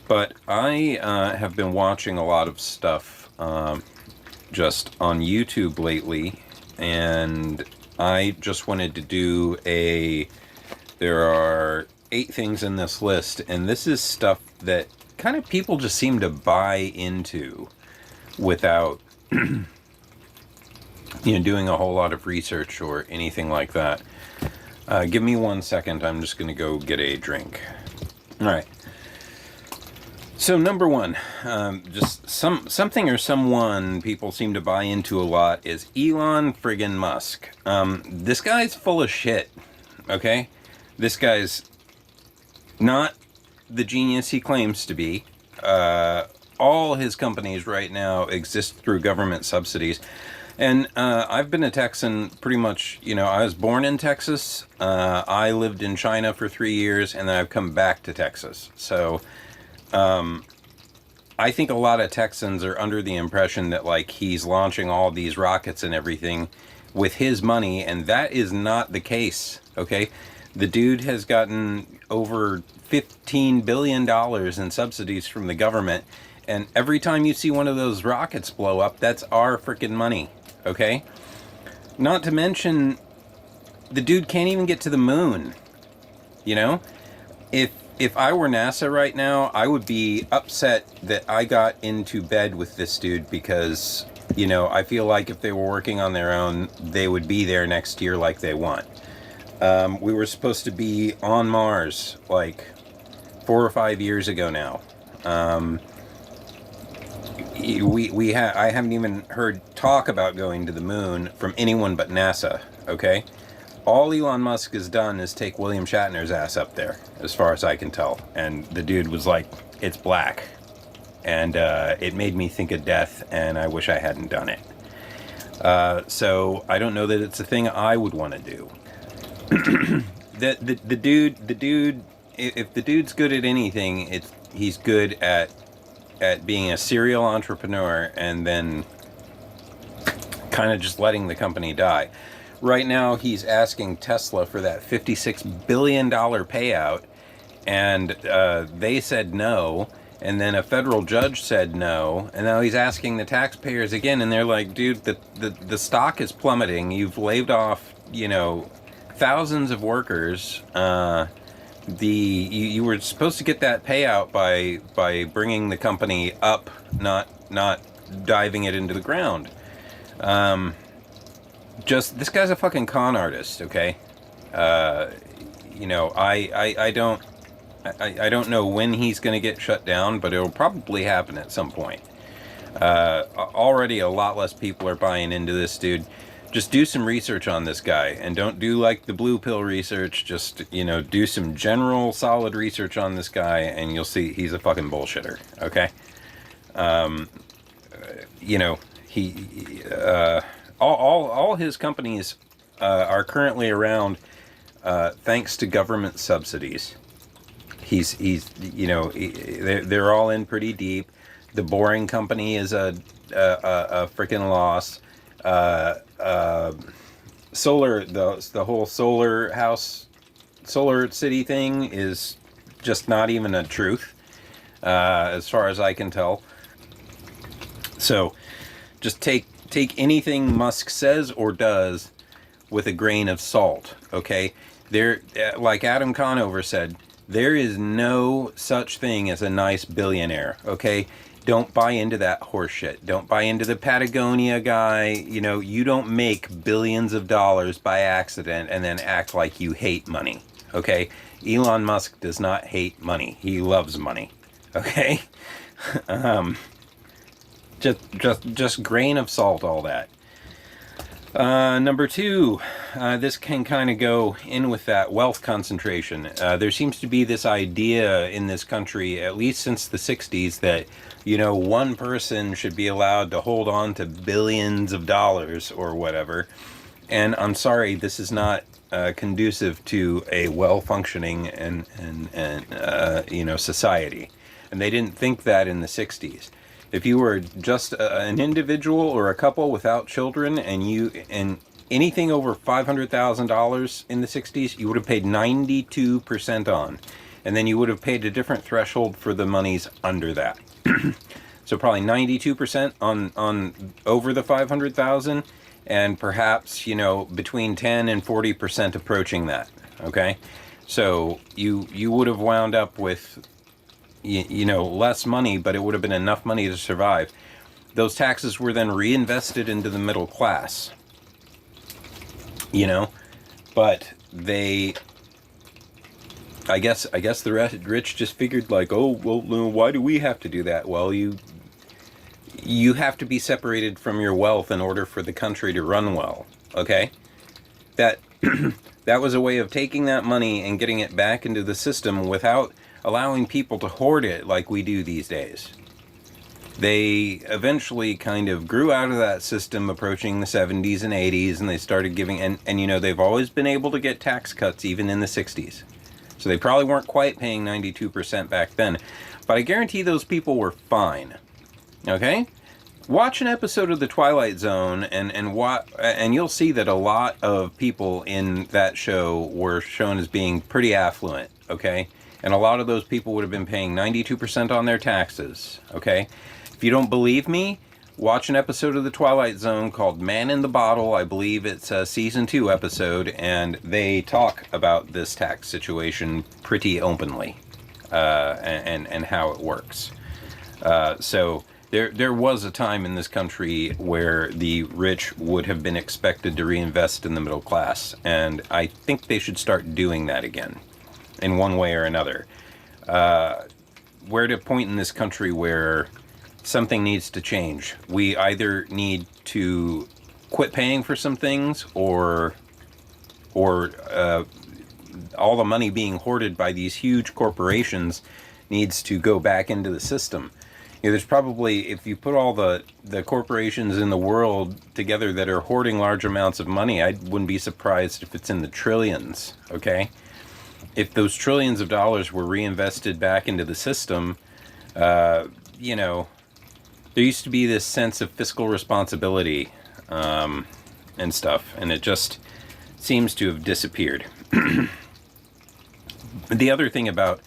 But I have been watching a lot of stuff just on YouTube lately, and I just wanted to do a. There are 8 things in this list, and this is stuff that kind of people just seem to buy into without doing a whole lot of research or anything like that. Give me 1 second. I'm just going to go get a drink. All right. So number one, just something or someone people seem to buy into a lot is Elon friggin' Musk. This guy's full of shit. Okay, this guy's not the genius he claims to be. All his companies right now exist through government subsidies. And I've been a Texan pretty much, I was born in Texas. I lived in China for 3 years, and then I've come back to Texas. So I think a lot of Texans are under the impression that, like, he's launching all these rockets and everything with his money, and that is not the case, okay? The dude has gotten over $15 billion in subsidies from the government, and every time you see one of those rockets blow up, that's our freaking money, okay? Not to mention, the dude can't even get to the moon, you know? If I were NASA right now, I would be upset that I got into bed with this dude because, I feel like if they were working on their own, they would be there next year like they want. We were supposed to be on Mars like 4 or 5 years ago now. I haven't even heard talk about going to the moon from anyone but NASA, okay? All Elon Musk has done is take William Shatner's ass up there, as far as I can tell. And the dude was like, it's black. And it made me think of death, and I wish I hadn't done it. So I don't know that it's a thing I would want to do. the dude, if the dude's good at anything, he's good at being a serial entrepreneur and then kind of just letting the company die. Right now, he's asking Tesla for that $56 billion payout, and they said no, and then a federal judge said no, and now he's asking the taxpayers again, and they're like, dude, the stock is plummeting. You've laid off, thousands of workers. You were supposed to get that payout by bringing the company up, not diving it into the ground. Just, this guy's a fucking con artist, okay? I don't know when he's going to get shut down, but it'll probably happen at some point. Already a lot less people are buying into this dude. Just do some research on this guy, and don't do like the blue pill research. Just, do some general solid research on this guy, and you'll see he's a fucking bullshitter, okay? All his companies are currently around thanks to government subsidies. They're all in pretty deep. The Boring Company is a freaking loss. The whole solar house, solar city thing is just not even a truth, as far as I can tell. So, just take anything Musk says or does with a grain of salt, okay? Like Adam Conover said, there is no such thing as a nice billionaire, okay? Don't buy into that horseshit. Don't buy into the Patagonia guy. You don't make billions of dollars by accident and then act like you hate money, okay? Elon Musk does not hate money. He loves money, okay? Just grain of salt, all that. Number two, this can kind of go in with that wealth concentration. There seems to be this idea in this country, at least since the 60s, that, one person should be allowed to hold on to billions of dollars or whatever. And I'm sorry, this is not conducive to a well-functioning and society. And they didn't think that in the 60s. If you were just an individual or a couple without children and anything over $500,000 in the 60s, you would have paid 92% on. and then you would have paid a different threshold for the monies under that. So probably 92% on over the 500,000, and perhaps, you know, between 10 and 40% approaching that. Okay, so you would have wound up with, you know, less money, but it would have been enough money to survive. Those taxes were then reinvested into the middle class, you know, but they, I guess the rich just figured like, oh, well, why do we have to do that? Well, you have to be separated from your wealth in order for the country to run well. Okay, that that was a way of taking that money and getting it back into the system without allowing people to hoard it like we do these days. They eventually kind of grew out of that system approaching the 70s and 80s, and they started giving, and you know, they've always been able to get tax cuts even in the 60s. So they probably weren't quite paying 92% back then, but I guarantee those people were fine. Okay? Watch an episode of The Twilight Zone, and you'll see that a lot of people in that show were shown as being pretty affluent. Okay? And a lot of those people would have been paying 92% on their taxes. Okay? If you don't believe me, watch an episode of The Twilight Zone called Man in the Bottle. I believe it's a season 2 episode, and they talk about this tax situation pretty openly, and how it works. So there was a time in this country where the rich would have been expected to reinvest in the middle class, and I think they should start doing that again, in one way or another. We're at a point in this country where something needs to change. We either need to quit paying for some things, or all the money being hoarded by these huge corporations needs to go back into the system. You know, there's probably, if you put all the corporations in the world together that are hoarding large amounts of money, I wouldn't be surprised if it's in the trillions, okay? If those trillions of dollars were reinvested back into the system, you know, there used to be this sense of fiscal responsibility, and stuff, and it just seems to have disappeared. The other thing about,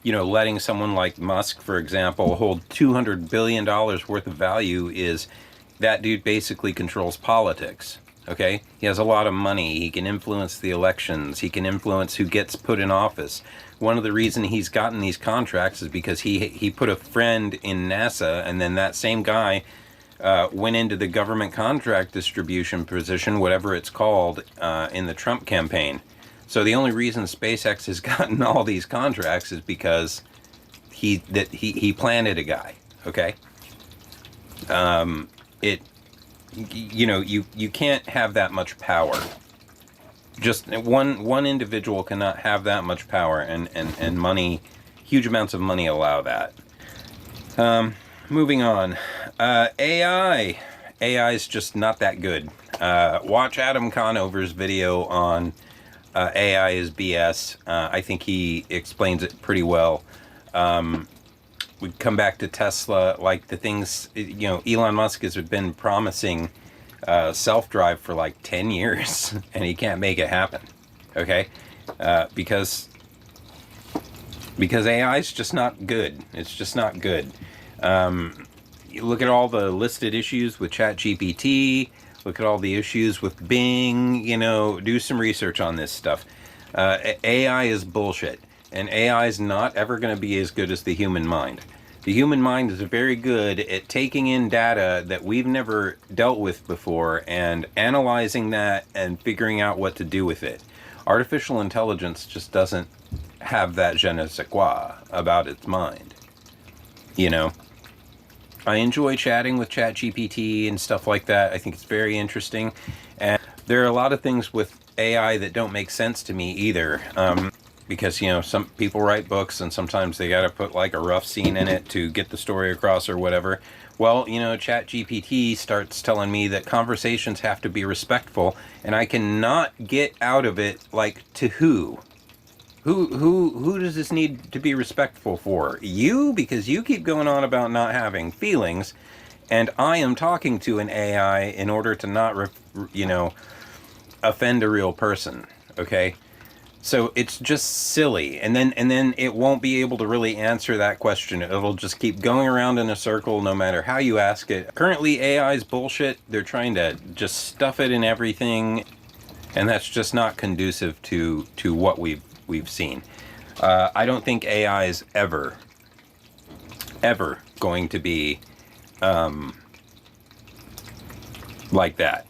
you know, letting someone like Musk, for example, hold $200 billion worth of value is that dude basically controls politics. Okay? He has a lot of money. He can influence the elections. He can influence who gets put in office. One of the reasons he's gotten these contracts is because he put a friend in NASA, and then that same guy went into the government contract distribution position, whatever it's called, in the Trump campaign. So the only reason SpaceX has gotten all these contracts is because he planted a guy. Okay? You know, you can't have that much power. Just one individual cannot have that much power, and money, huge amounts of money allow that. Moving on. AI is just not that good. Watch Adam Conover's video on AI is BS. I think he explains it pretty well. We come back to Tesla, like the things, you know, Elon Musk has been promising self-drive for like 10 years, and he can't make it happen. Okay? Because AI is just not good. It's just not good. You look at all the listed issues with ChatGPT, look at all the issues with Bing, you know, do some research on this stuff. AI is bullshit, and AI is not ever going to be as good as the human mind. The human mind is very good at taking in data that we've never dealt with before and analyzing that and figuring out what to do with it. Artificial intelligence just doesn't have that je ne sais quoi about its mind. You know, I enjoy chatting with ChatGPT and stuff like that. I think it's very interesting. And there are a lot of things with AI that don't make sense to me either. Because, you know, some people write books and sometimes they got to put like a rough scene in it to get the story across or whatever. Well, you know, ChatGPT starts telling me that conversations have to be respectful, and I cannot get out of it, like, to who? Who does this need to be respectful for? You? Because you keep going on about not having feelings, and I am talking to an AI in order to not, you know, offend a real person, okay? So it's just silly, and then it won't be able to really answer that question. It'll just keep going around in a circle no matter how you ask it. Currently, AI is bullshit. They're trying to just stuff it in everything, and that's just not conducive to what we've seen. I don't think AI is ever going to be like that.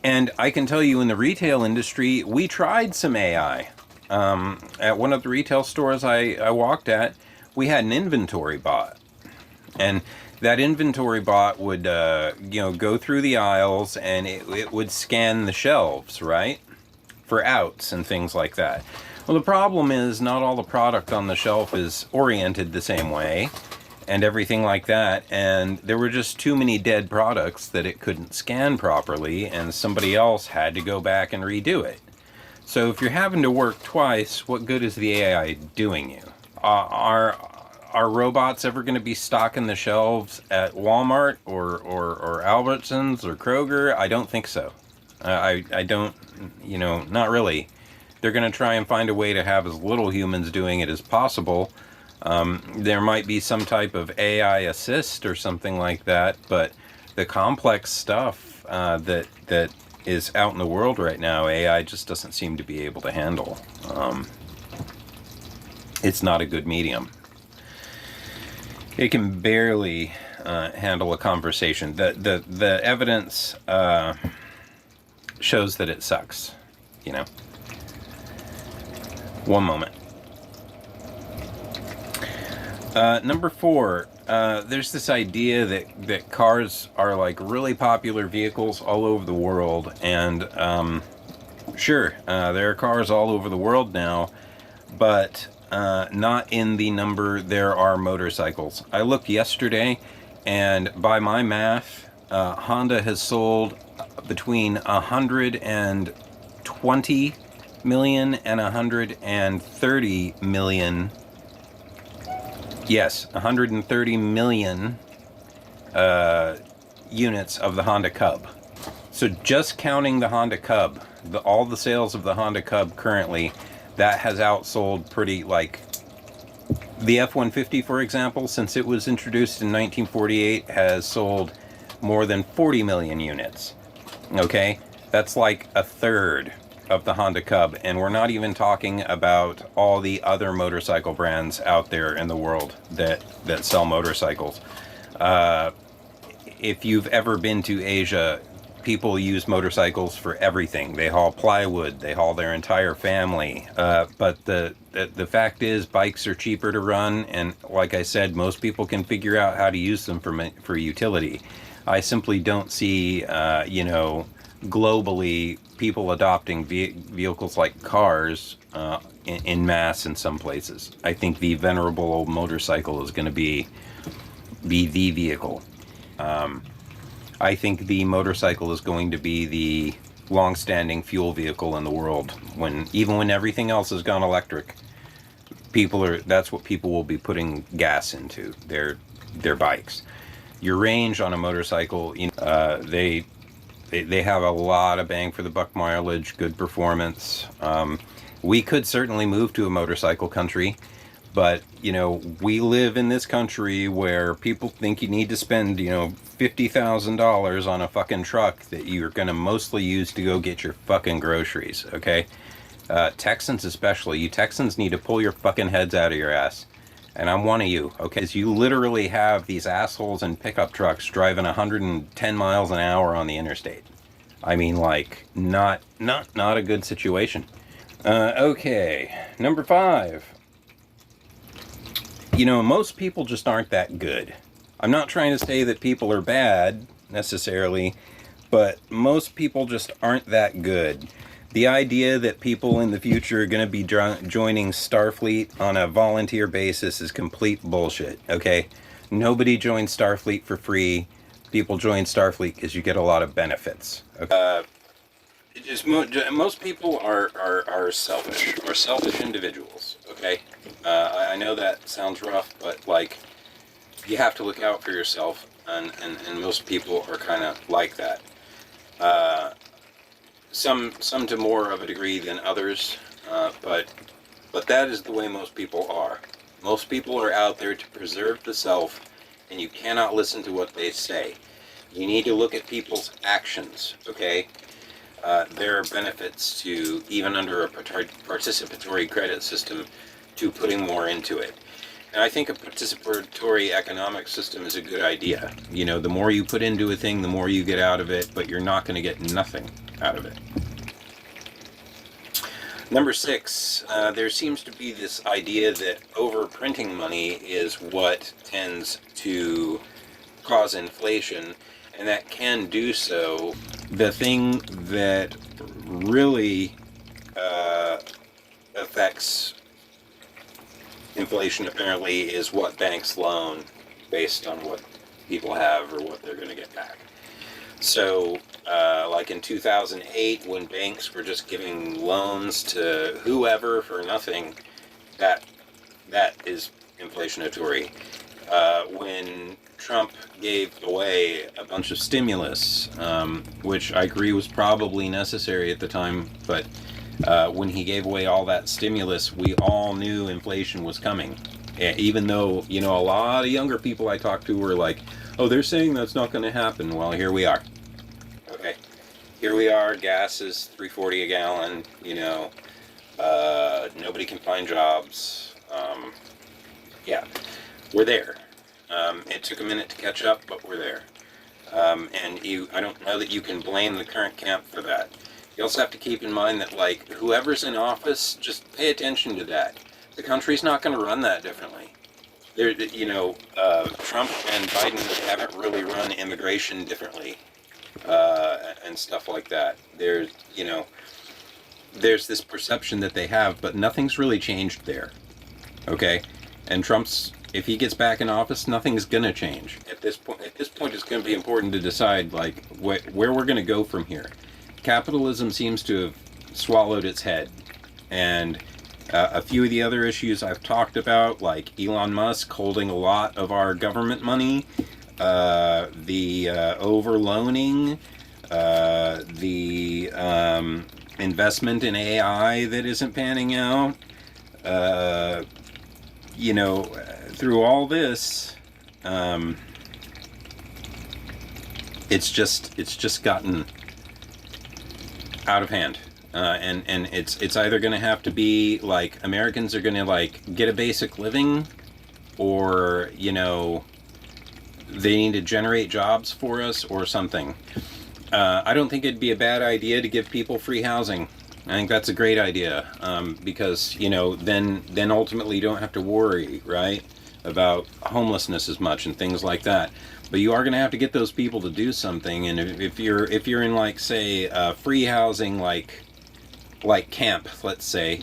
And I can tell you, in the retail industry, we tried some AI. At one of the retail stores I walked at, we had an inventory bot. And that inventory bot would, go through the aisles, and it would scan the shelves, right? For outs and things like that. Well, the problem is not all the product on the shelf is oriented the same way and everything like that, and there were just too many dead products that it couldn't scan properly, and somebody else had to go back and redo it. So if you're having to work twice, what good is the AI doing you? Are robots ever going to be stocking the shelves at Walmart or Albertsons or Kroger? I don't think so. I don't, not really. They're going to try and find a way to have as little humans doing it as possible. There might be some type of AI assist or something like that, but the complex stuff that is out in the world right now, AI just doesn't seem to be able to handle. It's not a good medium. It can barely handle a conversation. The evidence shows that it sucks. One moment. Number 4, there's this idea that cars are like really popular vehicles all over the world, and sure, there are cars all over the world now, but not in the number there are motorcycles. I looked yesterday, and by my math, Honda has sold between 120 million and 130 million. Yes, 130 million units of the Honda Cub. So just counting the Honda Cub, all the sales of the Honda Cub currently, that has outsold pretty, like, the F-150, for example, since it was introduced in 1948, has sold more than 40 million units. Okay? That's like a third of the Honda Cub, and we're not even talking about all the other motorcycle brands out there in the world that sell motorcycles. If you've ever been to Asia, people use motorcycles for everything. They haul plywood, they haul their entire family. But the fact is, bikes are cheaper to run, and like I said, most people can figure out how to use them for utility. I simply don't see, globally, people adopting vehicles like cars in mass in some places. I think the venerable old motorcycle is going to be the vehicle. I think the motorcycle is going to be the long-standing fuel vehicle in the world. Even when everything else has gone electric, that's what people will be putting gas into their bikes. Your range on a motorcycle, they have a lot of bang for the buck mileage, good performance. We could certainly move to a motorcycle country, but we live in this country where people think you need to spend $50,000 on a fucking truck that you're going to mostly use to go get your fucking groceries. Okay, Texans especially, you Texans need to pull your fucking heads out of your ass. And I'm one of you, okay? Because you literally have these assholes in pickup trucks driving 110 miles an hour on the interstate. I mean, like, not a good situation. Okay, number 5. Most people just aren't that good. I'm not trying to say that people are bad, necessarily, but most people just aren't that good. The idea that people in the future are going to be joining Starfleet on a volunteer basis is complete bullshit, okay? Nobody joins Starfleet for free. People join Starfleet because you get a lot of benefits. Okay? Most people are selfish, or selfish individuals, okay? I know that sounds rough, but, like, you have to look out for yourself, and most people are kind of like that. Some to more of a degree than others. But that is the way most people are. Most people are out there to preserve the self, and you cannot listen to what they say. You need to look at people's actions, okay? There are benefits to, even under a participatory credit system, to putting more into it. And I think a participatory economic system is a good idea. You know, the more you put into a thing, the more you get out of it, but you're not going to get nothing out of it. Number 6, there seems to be this idea that overprinting money is what tends to cause inflation, and that can do so. The thing that really affects inflation apparently is what banks loan based on what people have or what they're going to get back. So, like in 2008, when banks were just giving loans to whoever for nothing, that is inflationatory. When Trump gave away a bunch of stimulus, which I agree was probably necessary at the time, but when he gave away all that stimulus, we all knew inflation was coming. Even though, you know, a lot of younger people I talked to were like, oh, they're saying that's not going to happen. Well, here we are. Okay. Here we are. Gas is $3.40 a gallon. You know, nobody can find jobs. Yeah, we're there. It took a minute to catch up, but we're there. And I don't know that you can blame the current camp for that. You also have to keep in mind that, like, whoever's in office, just pay attention to that. The country's not going to run that differently. You know, Trump and Biden haven't really run immigration differently, and stuff like that. There's this perception that they have, but nothing's really changed there. Okay, and if he gets back in office, nothing's gonna change. At this point, it's going to be important to decide, like, where we're going to go from here. Capitalism seems to have swallowed its head, and a few of the other issues I've talked about, like Elon Musk holding a lot of our government money, the overloaning, the investment in AI that isn't panning out, you know, through all this, it's just gotten out of hand. And it's either going to have to be like Americans are going to like get a basic living, or, you know, they need to generate jobs for us or something. I don't think it'd be a bad idea to give people free housing. I think that's a great idea, because, you know, then ultimately you don't have to worry, right, about homelessness as much and things like that. But you are going to have to get those people to do something. And if you're in, like, say, free housing, like camp, let's say,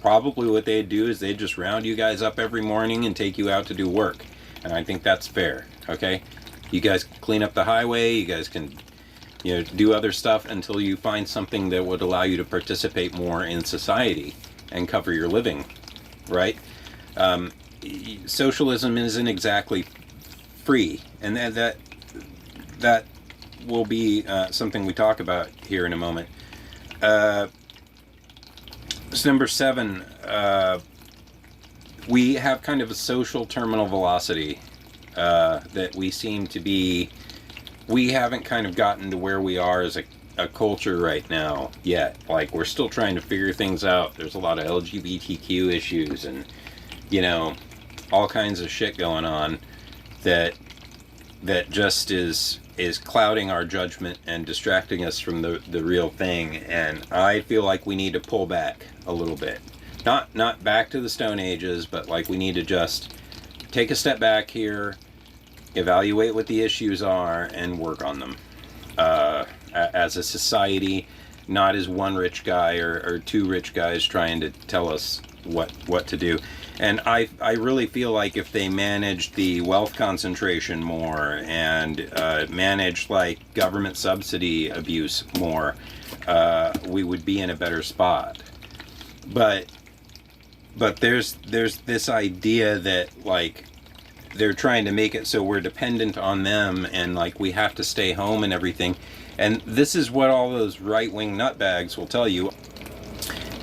probably what they'd do is they'd just round you guys up every morning and take you out to do work. And I think that's fair. Okay, you guys can clean up the highway, you guys can, you know, do other stuff until you find something that would allow you to participate more in society and cover your living, right? Socialism isn't exactly free, and that will be something we talk about here in a moment. So number 7, we have kind of a social terminal velocity that we haven't kind of gotten to where we are as a culture right now yet. Like, we're still trying to figure things out. There's a lot of LGBTQ issues and, you know, all kinds of shit going on that just is clouding our judgment and distracting us from the real thing. And I feel like we need to pull back a little bit. Not back to the Stone Ages, but like we need to just take a step back here, evaluate what the issues are, and work on them as a society, not as one rich guy or two rich guys trying to tell us what to do. And I really feel like if they managed the wealth concentration more and managed, like, government subsidy abuse more, we would be in a better spot. But there's this idea that, like, they're trying to make it so we're dependent on them and, like, we have to stay home and everything. And this is what all those right-wing nutbags will tell you.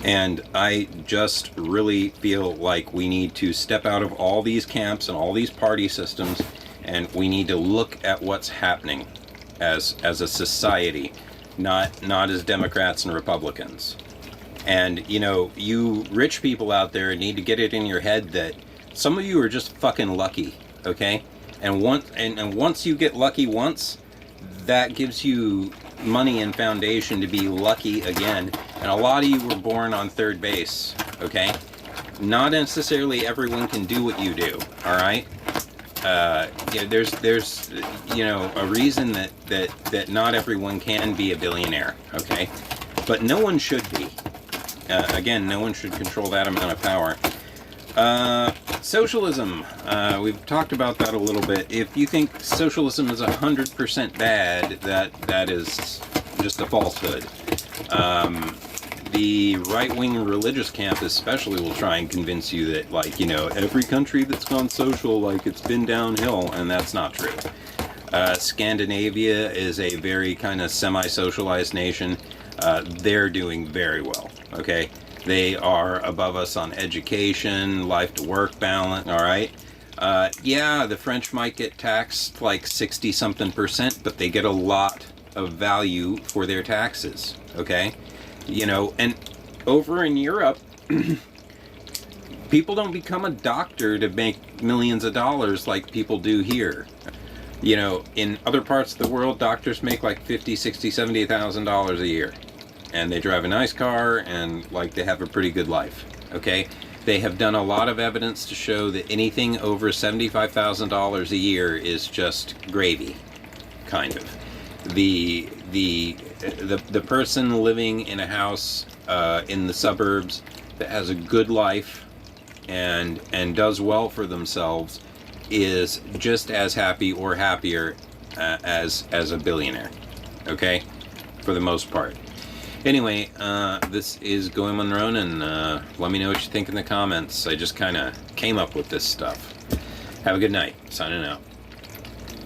And I just really feel like we need to step out of all these camps and all these party systems, and we need to look at what's happening as a society, not as Democrats and Republicans. And, you know, you rich people out there need to get it in your head that some of you are just fucking lucky, okay? And once you get lucky once, that gives you money and foundation to be lucky again. And a lot of you were born on third base, okay? Not necessarily everyone can do what you do, all right? Yeah, there's you know, a reason that not everyone can be a billionaire, okay? But no one should be. Again, no one should control that amount of power. Socialism. We've talked about that a little bit. If you think socialism is 100% bad, that is just a falsehood. The right-wing religious camp especially will try and convince you that, like, you know, every country that's gone social, like, it's been downhill, and that's not true. Scandinavia is a very kind of semi-socialized nation. They're doing very well, okay? They are above us on education, life-to-work balance, all right? Yeah, the French might get taxed like 60-something%, but they get a lot of value for their taxes, okay? You know, and over in Europe, people don't become a doctor to make millions of dollars like people do here. You know, in other parts of the world, doctors make like $50,000, $60,000, $70,000 a year. And they drive a nice car and, like, they have a pretty good life, okay? They have done a lot of evidence to show that anything over $75,000 a year is just gravy, kind of. The person living in a house in the suburbs that has a good life and does well for themselves is just as happy or happier as a billionaire, okay? For the most part. Anyway, this is Going Monroe, and let me know what you think in the comments. I just kind of came up with this stuff. Have a good night. Signing out.